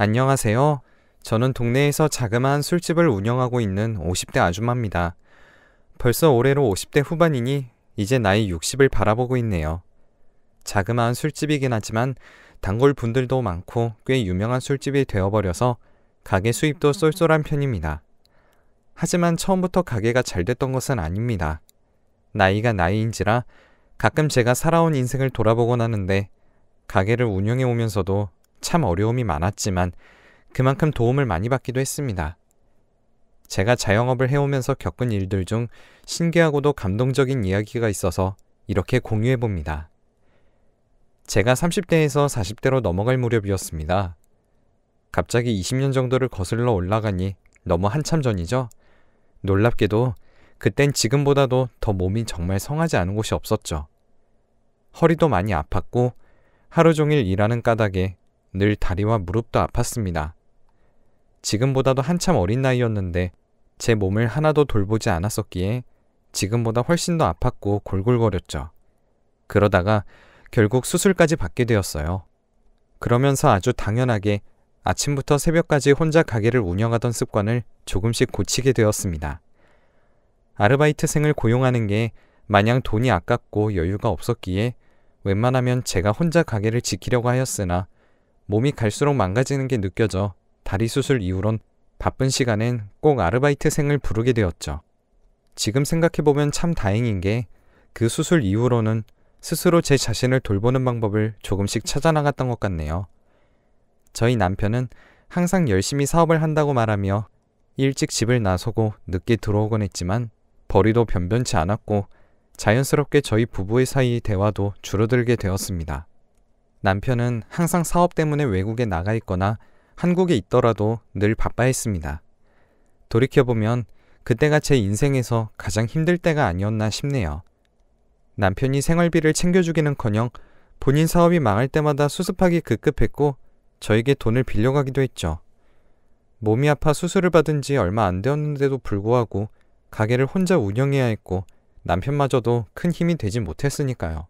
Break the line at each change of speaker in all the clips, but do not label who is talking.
안녕하세요. 저는 동네에서 자그마한 술집을 운영하고 있는 50대 아줌마입니다. 벌써 올해로 50대 후반이니 이제 나이 60을 바라보고 있네요. 자그마한 술집이긴 하지만 단골 분들도 많고 꽤 유명한 술집이 되어버려서 가게 수입도 쏠쏠한 편입니다. 하지만 처음부터 가게가 잘 됐던 것은 아닙니다. 나이가 나이인지라 가끔 제가 살아온 인생을 돌아보곤 하는데 가게를 운영해 오면서도 참 어려움이 많았지만 그만큼 도움을 많이 받기도 했습니다. 제가 자영업을 해오면서 겪은 일들 중 신기하고도 감동적인 이야기가 있어서 이렇게 공유해봅니다. 제가 30대에서 40대로 넘어갈 무렵이었습니다. 갑자기 20년 정도를 거슬러 올라가니 너무 한참 전이죠. 놀랍게도 그땐 지금보다도 더 몸이 정말 성하지 않은 곳이 없었죠. 허리도 많이 아팠고 하루 종일 일하는 까닭에 늘 다리와 무릎도 아팠습니다. 지금보다도 한참 어린 나이였는데 제 몸을 하나도 돌보지 않았었기에 지금보다 훨씬 더 아팠고 골골거렸죠. 그러다가 결국 수술까지 받게 되었어요. 그러면서 아주 당연하게 아침부터 새벽까지 혼자 가게를 운영하던 습관을 조금씩 고치게 되었습니다. 아르바이트생을 고용하는 게 마냥 돈이 아깝고 여유가 없었기에 웬만하면 제가 혼자 가게를 지키려고 하였으나 몸이 갈수록 망가지는 게 느껴져 다리 수술 이후론 바쁜 시간엔 꼭 아르바이트생을 부르게 되었죠. 지금 생각해보면 참 다행인 게 그 수술 이후로는 스스로 제 자신을 돌보는 방법을 조금씩 찾아나갔던 것 같네요. 저희 남편은 항상 열심히 사업을 한다고 말하며 일찍 집을 나서고 늦게 들어오곤 했지만 벌이도 변변치 않았고 자연스럽게 저희 부부의 사이 대화도 줄어들게 되었습니다. 남편은 항상 사업 때문에 외국에 나가 있거나 한국에 있더라도 늘 바빠 했습니다. 돌이켜보면 그때가 제 인생에서 가장 힘들 때가 아니었나 싶네요. 남편이 생활비를 챙겨주기는커녕 본인 사업이 망할 때마다 수습하기 급급했고 저에게 돈을 빌려가기도 했죠. 몸이 아파 수술을 받은 지 얼마 안 되었는데도 불구하고 가게를 혼자 운영해야 했고 남편마저도 큰 힘이 되지 못했으니까요.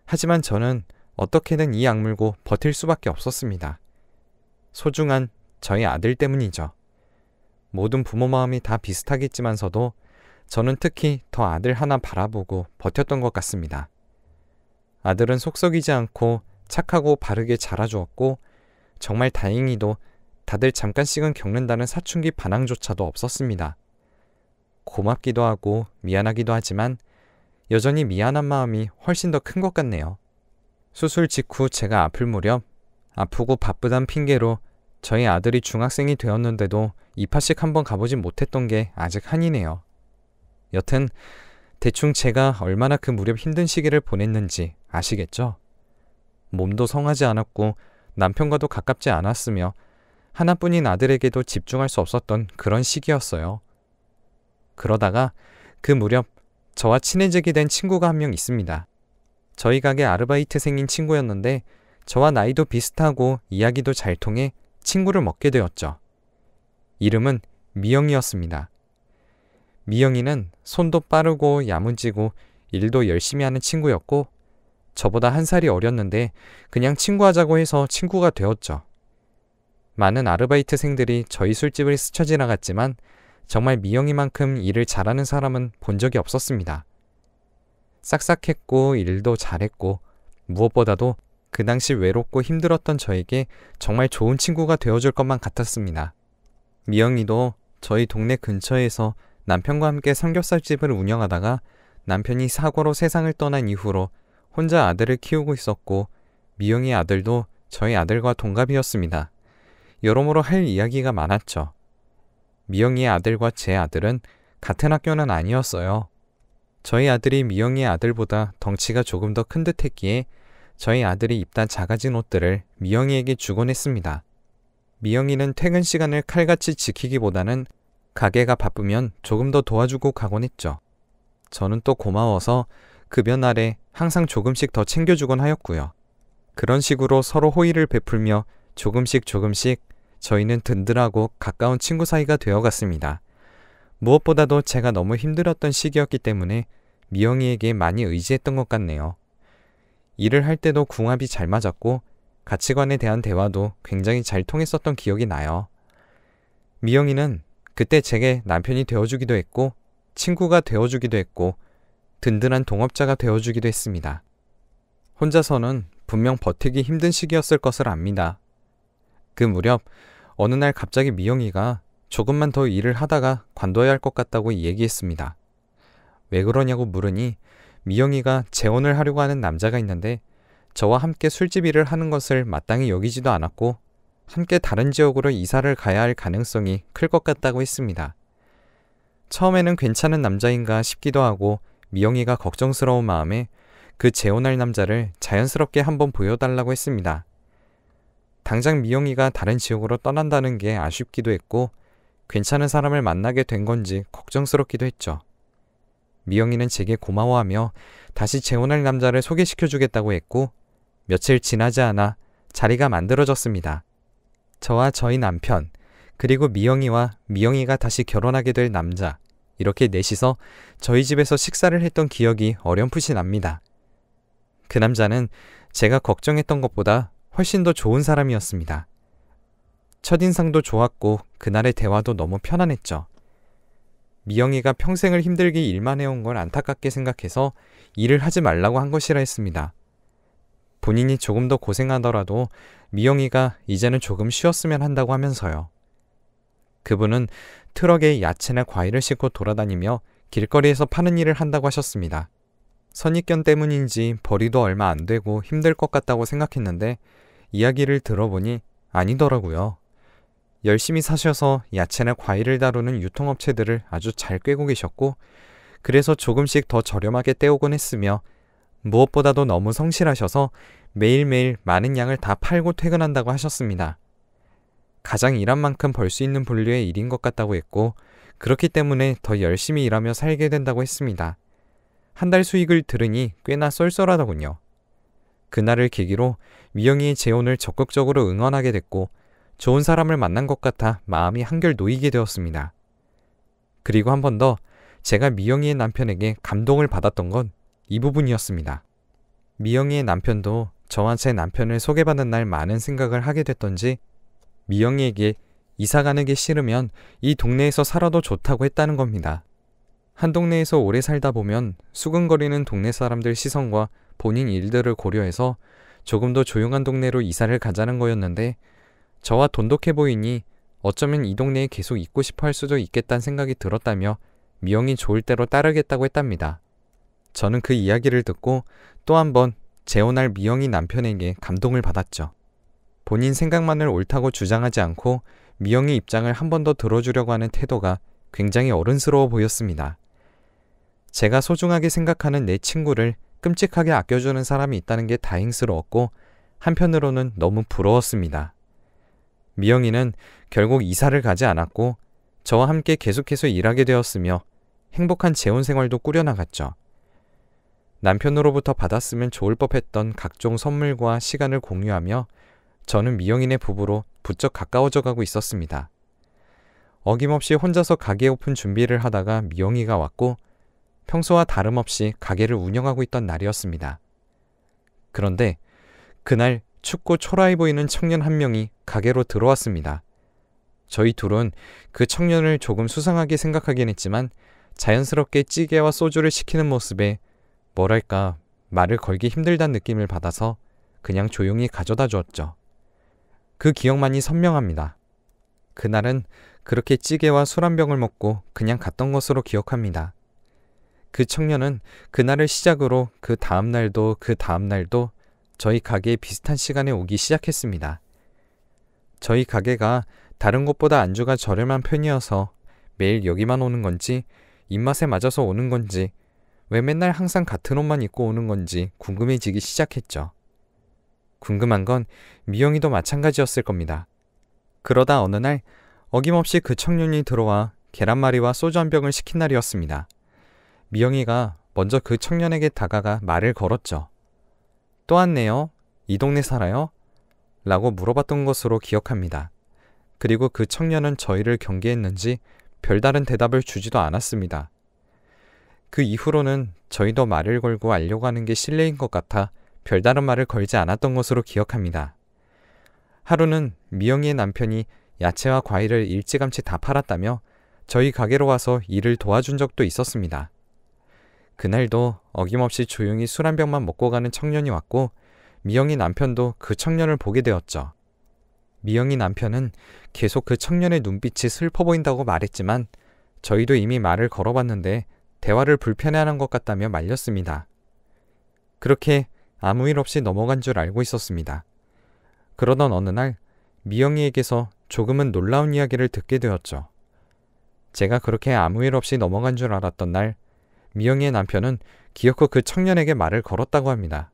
하지만 저는 어떻게든 이 악물고 버틸 수밖에 없었습니다. 소중한 저희 아들 때문이죠. 모든 부모 마음이 다 비슷하겠지만서도 저는 특히 더 아들 하나 바라보고 버텼던 것 같습니다. 아들은 속썩이지 않고 착하고 바르게 자라주었고 정말 다행히도 다들 잠깐씩은 겪는다는 사춘기 반항조차도 없었습니다. 고맙기도 하고 미안하기도 하지만 여전히 미안한 마음이 훨씬 더 큰 것 같네요. 수술 직후 제가 아플 무렵 아프고 바쁘단 핑계로 저희 아들이 중학생이 되었는데도 입학식 한번 가보진 못했던 게 아직 한이네요. 여튼 대충 제가 얼마나 그 무렵 힘든 시기를 보냈는지 아시겠죠? 몸도 성하지 않았고 남편과도 가깝지 않았으며 하나뿐인 아들에게도 집중할 수 없었던 그런 시기였어요. 그러다가 그 무렵 저와 친해지게 된 친구가 한 명 있습니다. 저희 가게 아르바이트생인 친구였는데 저와 나이도 비슷하고 이야기도 잘 통해 친구를 먹게 되었죠. 이름은 미영이었습니다. 미영이는 손도 빠르고 야무지고 일도 열심히 하는 친구였고 저보다 한 살이 어렸는데 그냥 친구하자고 해서 친구가 되었죠. 많은 아르바이트생들이 저희 술집을 스쳐 지나갔지만 정말 미영이만큼 일을 잘하는 사람은 본 적이 없었습니다. 싹싹했고 일도 잘했고 무엇보다도 그 당시 외롭고 힘들었던 저에게 정말 좋은 친구가 되어줄 것만 같았습니다. 미영이도 저희 동네 근처에서 남편과 함께 삼겹살집을 운영하다가 남편이 사고로 세상을 떠난 이후로 혼자 아들을 키우고 있었고 미영이 아들도 저희 아들과 동갑이었습니다. 여러모로 할 이야기가 많았죠. 미영이의 아들과 제 아들은 같은 학교는 아니었어요. 저희 아들이 미영이의 아들보다 덩치가 조금 더 큰 듯 했기에 저희 아들이 입다 작아진 옷들을 미영이에게 주곤 했습니다. 미영이는 퇴근 시간을 칼같이 지키기보다는 가게가 바쁘면 조금 더 도와주고 가곤 했죠. 저는 또 고마워서 급여 날에 항상 조금씩 더 챙겨주곤 하였고요. 그런 식으로 서로 호의를 베풀며 조금씩 저희는 든든하고 가까운 친구 사이가 되어갔습니다. 무엇보다도 제가 너무 힘들었던 시기였기 때문에 미영이에게 많이 의지했던 것 같네요. 일을 할 때도 궁합이 잘 맞았고 가치관에 대한 대화도 굉장히 잘 통했었던 기억이 나요. 미영이는 그때 제게 남편이 되어주기도 했고 친구가 되어주기도 했고 든든한 동업자가 되어주기도 했습니다. 혼자서는 분명 버티기 힘든 시기였을 것을 압니다. 그 무렵 어느 날 갑자기 미영이가 조금만 더 일을 하다가 관둬야 할 것 같다고 얘기했습니다. 왜 그러냐고 물으니 미영이가 재혼을 하려고 하는 남자가 있는데 저와 함께 술집 일을 하는 것을 마땅히 여기지도 않았고 함께 다른 지역으로 이사를 가야 할 가능성이 클 것 같다고 했습니다. 처음에는 괜찮은 남자인가 싶기도 하고 미영이가 걱정스러운 마음에 그 재혼할 남자를 자연스럽게 한번 보여달라고 했습니다. 당장 미영이가 다른 지역으로 떠난다는 게 아쉽기도 했고 괜찮은 사람을 만나게 된 건지 걱정스럽기도 했죠. 미영이는 제게 고마워하며 다시 재혼할 남자를 소개시켜주겠다고 했고 며칠 지나지 않아 자리가 만들어졌습니다. 저와 저희 남편, 그리고 미영이와 미영이가 다시 결혼하게 될 남자, 이렇게 넷이서 저희 집에서 식사를 했던 기억이 어렴풋이 납니다. 그 남자는 제가 걱정했던 것보다 훨씬 더 좋은 사람이었습니다. 첫인상도 좋았고 그날의 대화도 너무 편안했죠. 미영이가 평생을 힘들게 일만 해온 걸 안타깝게 생각해서 일을 하지 말라고 한 것이라 했습니다. 본인이 조금 더 고생하더라도 미영이가 이제는 조금 쉬었으면 한다고 하면서요. 그분은 트럭에 야채나 과일을 싣고 돌아다니며 길거리에서 파는 일을 한다고 하셨습니다. 선입견 때문인지 벌이도 얼마 안 되고 힘들 것 같다고 생각했는데 이야기를 들어보니 아니더라고요. 열심히 사셔서 야채나 과일을 다루는 유통업체들을 아주 잘 꿰고 계셨고 그래서 조금씩 더 저렴하게 떼오곤 했으며 무엇보다도 너무 성실하셔서 매일매일 많은 양을 다 팔고 퇴근한다고 하셨습니다. 가장 일한 만큼 벌 수 있는 분류의 일인 것 같다고 했고 그렇기 때문에 더 열심히 일하며 살게 된다고 했습니다. 한 달 수익을 들으니 꽤나 쏠쏠하더군요. 그날을 계기로 미영이의 재혼을 적극적으로 응원하게 됐고 좋은 사람을 만난 것 같아 마음이 한결 놓이게 되었습니다. 그리고 한 번 더 제가 미영이의 남편에게 감동을 받았던 건 이 부분이었습니다. 미영이의 남편도 저와 제 남편을 소개받은 날 많은 생각을 하게 됐던지 미영이에게 이사 가는 게 싫으면 이 동네에서 살아도 좋다고 했다는 겁니다. 한 동네에서 오래 살다 보면 수근거리는 동네 사람들 시선과 본인 일들을 고려해서 조금 더 조용한 동네로 이사를 가자는 거였는데 저와 돈독해 보이니 어쩌면 이 동네에 계속 있고 싶어 할 수도 있겠다는 생각이 들었다며 미영이 좋을 대로 따르겠다고 했답니다. 저는 그 이야기를 듣고 또 한 번 재혼할 미영이 남편에게 감동을 받았죠. 본인 생각만을 옳다고 주장하지 않고 미영이 입장을 한 번 더 들어주려고 하는 태도가 굉장히 어른스러워 보였습니다. 제가 소중하게 생각하는 내 친구를 끔찍하게 아껴주는 사람이 있다는 게 다행스러웠고 한편으로는 너무 부러웠습니다. 미영이는 결국 이사를 가지 않았고 저와 함께 계속해서 일하게 되었으며 행복한 재혼 생활도 꾸려나갔죠. 남편으로부터 받았으면 좋을 법했던 각종 선물과 시간을 공유하며 저는 미영이네 부부로 부쩍 가까워져 가고 있었습니다. 어김없이 혼자서 가게 오픈 준비를 하다가 미영이가 왔고 평소와 다름없이 가게를 운영하고 있던 날이었습니다. 그런데 그날 춥고 초라해 보이는 청년 한 명이 가게로 들어왔습니다. 저희 둘은 그 청년을 조금 수상하게 생각하긴 했지만 자연스럽게 찌개와 소주를 시키는 모습에 뭐랄까 말을 걸기 힘들다는 느낌을 받아서 그냥 조용히 가져다 주었죠. 그 기억만이 선명합니다. 그날은 그렇게 찌개와 술 한 병을 먹고 그냥 갔던 것으로 기억합니다. 그 청년은 그날을 시작으로 그 다음날도 저희 가게에 비슷한 시간에 오기 시작했습니다. 저희 가게가 다른 곳보다 안주가 저렴한 편이어서 매일 여기만 오는 건지 입맛에 맞아서 오는 건지 왜 맨날 항상 같은 옷만 입고 오는 건지 궁금해지기 시작했죠. 궁금한 건 미영이도 마찬가지였을 겁니다. 그러다 어느 날 어김없이 그 청년이 들어와 계란말이와 소주 한 병을 시킨 날이었습니다. 미영이가 먼저 그 청년에게 다가가 말을 걸었죠. 또 왔네요. 이 동네 살아요? 라고 물어봤던 것으로 기억합니다. 그리고 그 청년은 저희를 경계했는지 별다른 대답을 주지도 않았습니다. 그 이후로는 저희도 말을 걸고 알려고 하는 게 실례인 것 같아 별다른 말을 걸지 않았던 것으로 기억합니다. 하루는 미영이의 남편이 야채와 과일을 일찌감치 다 팔았다며 저희 가게로 와서 일을 도와준 적도 있었습니다. 그날도 어김없이 조용히 술 한 병만 먹고 가는 청년이 왔고 미영이 남편도 그 청년을 보게 되었죠. 미영이 남편은 계속 그 청년의 눈빛이 슬퍼 보인다고 말했지만 저희도 이미 말을 걸어봤는데 대화를 불편해하는 것 같다며 말렸습니다. 그렇게 아무 일 없이 넘어간 줄 알고 있었습니다. 그러던 어느 날 미영이에게서 조금은 놀라운 이야기를 듣게 되었죠. 제가 그렇게 아무 일 없이 넘어간 줄 알았던 날 미영이의 남편은 기어코 그 청년에게 말을 걸었다고 합니다.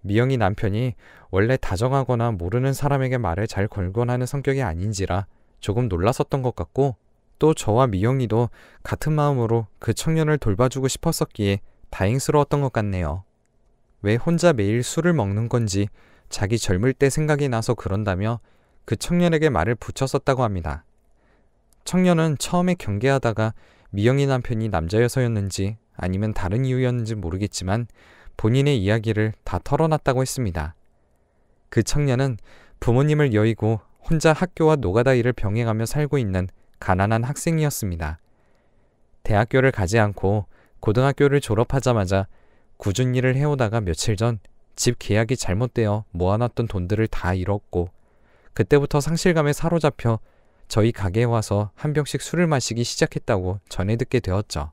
미영이 남편이 원래 다정하거나 모르는 사람에게 말을 잘 걸곤 하는 성격이 아닌지라 조금 놀랐었던 것 같고 또 저와 미영이도 같은 마음으로 그 청년을 돌봐주고 싶었었기에 다행스러웠던 것 같네요. 왜 혼자 매일 술을 먹는 건지 자기 젊을 때 생각이 나서 그런다며 그 청년에게 말을 붙였었다고 합니다. 청년은 처음에 경계하다가 미영이 남편이 남자여서였는지 아니면 다른 이유였는지 모르겠지만 본인의 이야기를 다 털어놨다고 했습니다. 그 청년은 부모님을 여의고 혼자 학교와 노가다 일을 병행하며 살고 있는 가난한 학생이었습니다. 대학교를 가지 않고 고등학교를 졸업하자마자 꾸준히 일을 해오다가 며칠 전 집 계약이 잘못되어 모아놨던 돈들을 다 잃었고 그때부터 상실감에 사로잡혀 저희 가게에 와서 한 병씩 술을 마시기 시작했다고 전해 듣게 되었죠.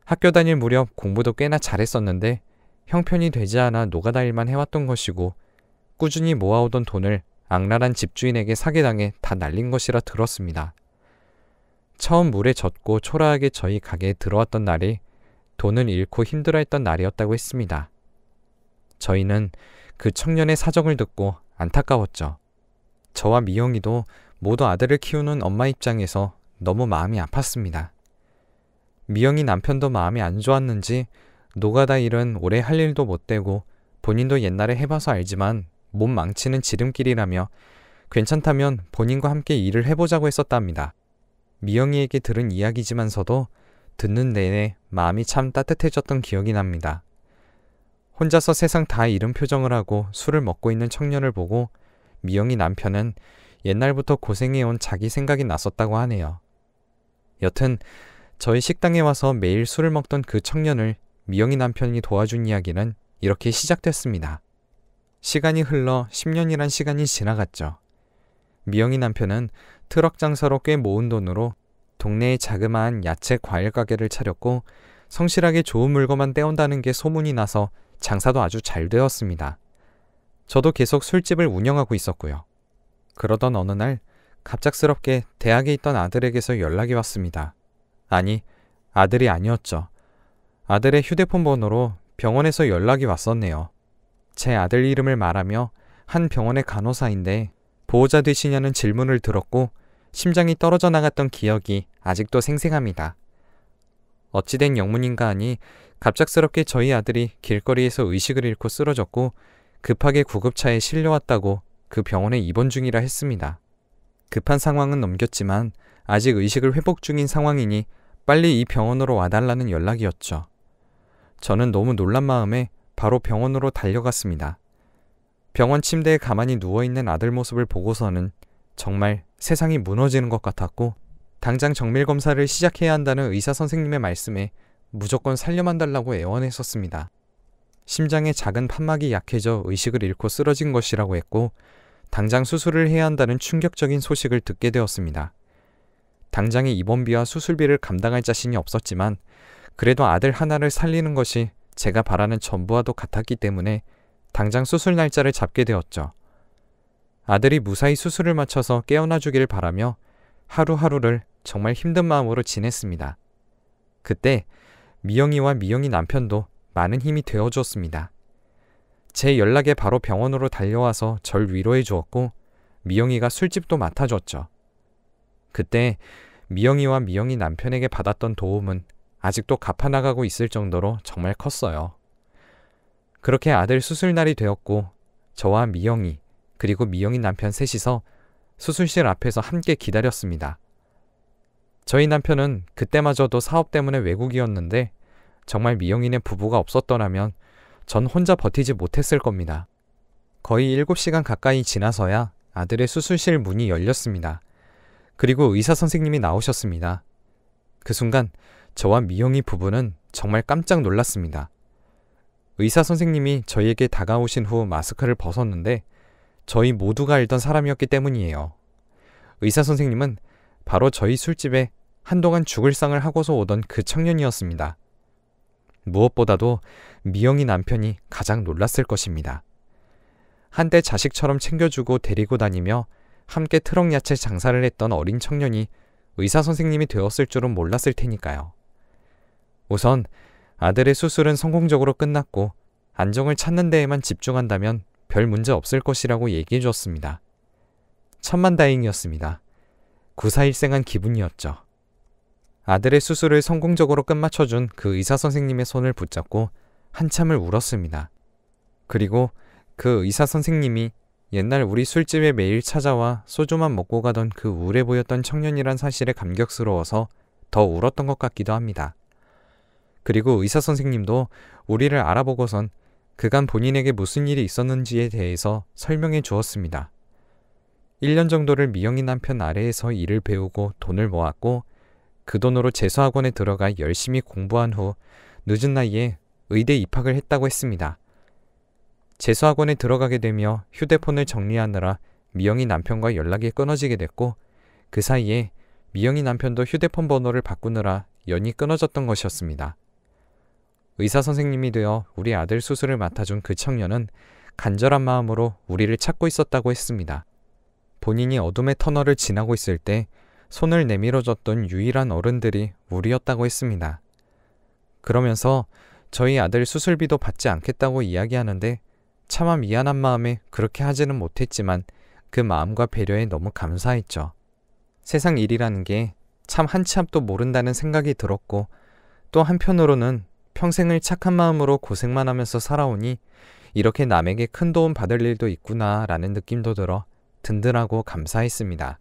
학교 다닐 무렵 공부도 꽤나 잘했었는데 형편이 되지 않아 노가다 일만 해왔던 것이고 꾸준히 모아오던 돈을 악랄한 집주인에게 사기당해 다 날린 것이라 들었습니다. 처음 물에 젖고 초라하게 저희 가게에 들어왔던 날이 돈을 잃고 힘들어했던 날이었다고 했습니다. 저희는 그 청년의 사정을 듣고 안타까웠죠. 저와 미영이도 모두 아들을 키우는 엄마 입장에서 너무 마음이 아팠습니다. 미영이 남편도 마음이 안 좋았는지 노가다 일은 오래 할 일도 못 되고 본인도 옛날에 해봐서 알지만 몸 망치는 지름길이라며 괜찮다면 본인과 함께 일을 해보자고 했었답니다. 미영이에게 들은 이야기지만서도 듣는 내내 마음이 참 따뜻해졌던 기억이 납니다. 혼자서 세상 다 잃은 표정을 하고 술을 먹고 있는 청년을 보고 미영이 남편은 옛날부터 고생해온 자기 생각이 났었다고 하네요. 여튼 저희 식당에 와서 매일 술을 먹던 그 청년을 미영이 남편이 도와준 이야기는 이렇게 시작됐습니다. 시간이 흘러 10년이란 시간이 지나갔죠. 미영이 남편은 트럭 장사로 꽤 모은 돈으로 동네에 자그마한 야채 과일 가게를 차렸고 성실하게 좋은 물건만 떼온다는 게 소문이 나서 장사도 아주 잘 되었습니다. 저도 계속 술집을 운영하고 있었고요. 그러던 어느 날 갑작스럽게 대학에 있던 아들에게서 연락이 왔습니다. 아니, 아들이 아니었죠. 아들의 휴대폰 번호로 병원에서 연락이 왔었네요. 제 아들 이름을 말하며 한 병원의 간호사인데 보호자 되시냐는 질문을 들었고 심장이 떨어져 나갔던 기억이 아직도 생생합니다. 어찌된 영문인가 하니 갑작스럽게 저희 아들이 길거리에서 의식을 잃고 쓰러졌고 급하게 구급차에 실려왔다고 그 병원에 입원 중이라 했습니다. 급한 상황은 넘겼지만 아직 의식을 회복 중인 상황이니 빨리 이 병원으로 와달라는 연락이었죠. 저는 너무 놀란 마음에 바로 병원으로 달려갔습니다. 병원 침대에 가만히 누워있는 아들 모습을 보고서는 정말 세상이 무너지는 것 같았고 당장 정밀검사를 시작해야 한다는 의사 선생님의 말씀에 무조건 살려만 달라고 애원했었습니다. 심장의 작은 판막이 약해져 의식을 잃고 쓰러진 것이라고 했고 당장 수술을 해야 한다는 충격적인 소식을 듣게 되었습니다. 당장의 입원비와 수술비를 감당할 자신이 없었지만 그래도 아들 하나를 살리는 것이 제가 바라는 전부와도 같았기 때문에 당장 수술 날짜를 잡게 되었죠. 아들이 무사히 수술을 마쳐서 깨어나 주길 바라며 하루하루를 정말 힘든 마음으로 지냈습니다. 그때 미영이와 미영이 남편도 많은 힘이 되어주었습니다. 제 연락에 바로 병원으로 달려와서 절 위로해 주었고 미영이가 술집도 맡아줬죠. 그때 미영이와 미영이 남편에게 받았던 도움은 아직도 갚아나가고 있을 정도로 정말 컸어요. 그렇게 아들 수술날이 되었고 저와 미영이 그리고 미영이 남편 셋이서 수술실 앞에서 함께 기다렸습니다. 저희 남편은 그때마저도 사업 때문에 외국이었는데 정말 미영이네 부부가 없었더라면 전 혼자 버티지 못했을 겁니다. 거의 7시간 가까이 지나서야 아들의 수술실 문이 열렸습니다. 그리고 의사 선생님이 나오셨습니다. 그 순간 저와 미영이 부부는 정말 깜짝 놀랐습니다. 의사 선생님이 저희에게 다가오신 후 마스크를 벗었는데 저희 모두가 알던 사람이었기 때문이에요. 의사 선생님은 바로 저희 술집에 한동안 죽을 상을 하고서 오던 그 청년이었습니다. 무엇보다도 미영이 남편이 가장 놀랐을 것입니다. 한때 자식처럼 챙겨주고 데리고 다니며 함께 트럭 야채 장사를 했던 어린 청년이 의사 선생님이 되었을 줄은 몰랐을 테니까요. 우선 아들의 수술은 성공적으로 끝났고 안정을 찾는 데에만 집중한다면 별 문제 없을 것이라고 얘기해 줬습니다. 천만다행이었습니다. 구사일생한 기분이었죠. 아들의 수술을 성공적으로 끝마쳐준 그 의사 선생님의 손을 붙잡고 한참을 울었습니다. 그리고 그 의사 선생님이 옛날 우리 술집에 매일 찾아와 소주만 먹고 가던 그 우울해 보였던 청년이란 사실에 감격스러워서 더 울었던 것 같기도 합니다. 그리고 의사 선생님도 우리를 알아보고선 그간 본인에게 무슨 일이 있었는지에 대해서 설명해 주었습니다. 1년 정도를 미영이 남편 아래에서 일을 배우고 돈을 모았고 그 돈으로 재수학원에 들어가 열심히 공부한 후 늦은 나이에 의대 입학을 했다고 했습니다. 재수학원에 들어가게 되며 휴대폰을 정리하느라 미영이 남편과 연락이 끊어지게 됐고 그 사이에 미영이 남편도 휴대폰 번호를 바꾸느라 연이 끊어졌던 것이었습니다. 의사 선생님이 되어 우리 아들 수술을 맡아준 그 청년은 간절한 마음으로 우리를 찾고 있었다고 했습니다. 본인이 어둠의 터널을 지나고 있을 때 손을 내밀어줬던 유일한 어른들이 우리였다고 했습니다. 그러면서 저희 아들 수술비도 받지 않겠다고 이야기하는데 차마 미안한 마음에 그렇게 하지는 못했지만 그 마음과 배려에 너무 감사했죠. 세상 일이라는 게 참 한치 앞도 모른다는 생각이 들었고 또 한편으로는 평생을 착한 마음으로 고생만 하면서 살아오니 이렇게 남에게 큰 도움 받을 일도 있구나 라는 느낌도 들어 든든하고 감사했습니다.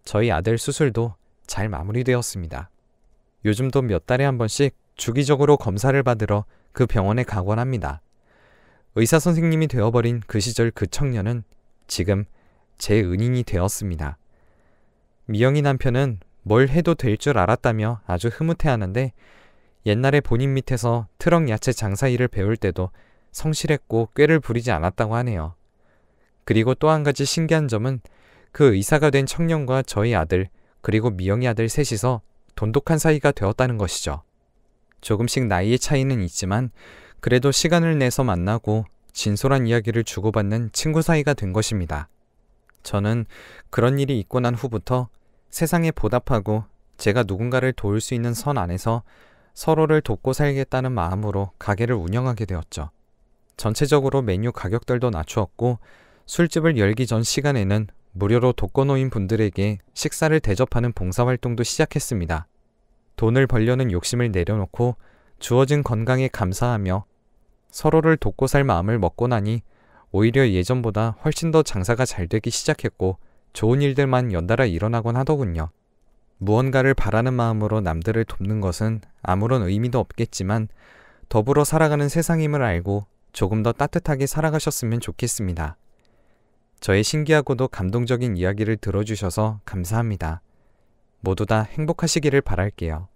저희 아들 수술도 잘 마무리되었습니다. 요즘도 몇 달에 한 번씩 주기적으로 검사를 받으러 그 병원에 가곤 합니다. 의사 선생님이 되어버린 그 시절 그 청년은 지금 제 은인이 되었습니다. 미영이 남편은 뭘 해도 될 줄 알았다며 아주 흐뭇해하는데 옛날에 본인 밑에서 트럭 야채 장사 일을 배울 때도 성실했고 꾀를 부리지 않았다고 하네요. 그리고 또 한 가지 신기한 점은 그 의사가 된 청년과 저희 아들 그리고 미영이 아들 셋이서 돈독한 사이가 되었다는 것이죠. 조금씩 나이의 차이는 있지만 그래도 시간을 내서 만나고 진솔한 이야기를 주고받는 친구 사이가 된 것입니다. 저는 그런 일이 있고 난 후부터 세상에 보답하고 제가 누군가를 도울 수 있는 선 안에서 서로를 돕고 살겠다는 마음으로 가게를 운영하게 되었죠. 전체적으로 메뉴 가격들도 낮추었고 술집을 열기 전 시간에는 무료로 독거노인 분들에게 식사를 대접하는 봉사활동도 시작했습니다. 돈을 벌려는 욕심을 내려놓고 주어진 건강에 감사하며 서로를 돕고 살 마음을 먹고 나니 오히려 예전보다 훨씬 더 장사가 잘 되기 시작했고 좋은 일들만 연달아 일어나곤 하더군요. 무언가를 바라는 마음으로 남들을 돕는 것은 아무런 의미도 없겠지만 더불어 살아가는 세상임을 알고 조금 더 따뜻하게 살아가셨으면 좋겠습니다. 저의 신기하고도 감동적인 이야기를 들어주셔서 감사합니다. 모두 다 행복하시기를 바랄게요.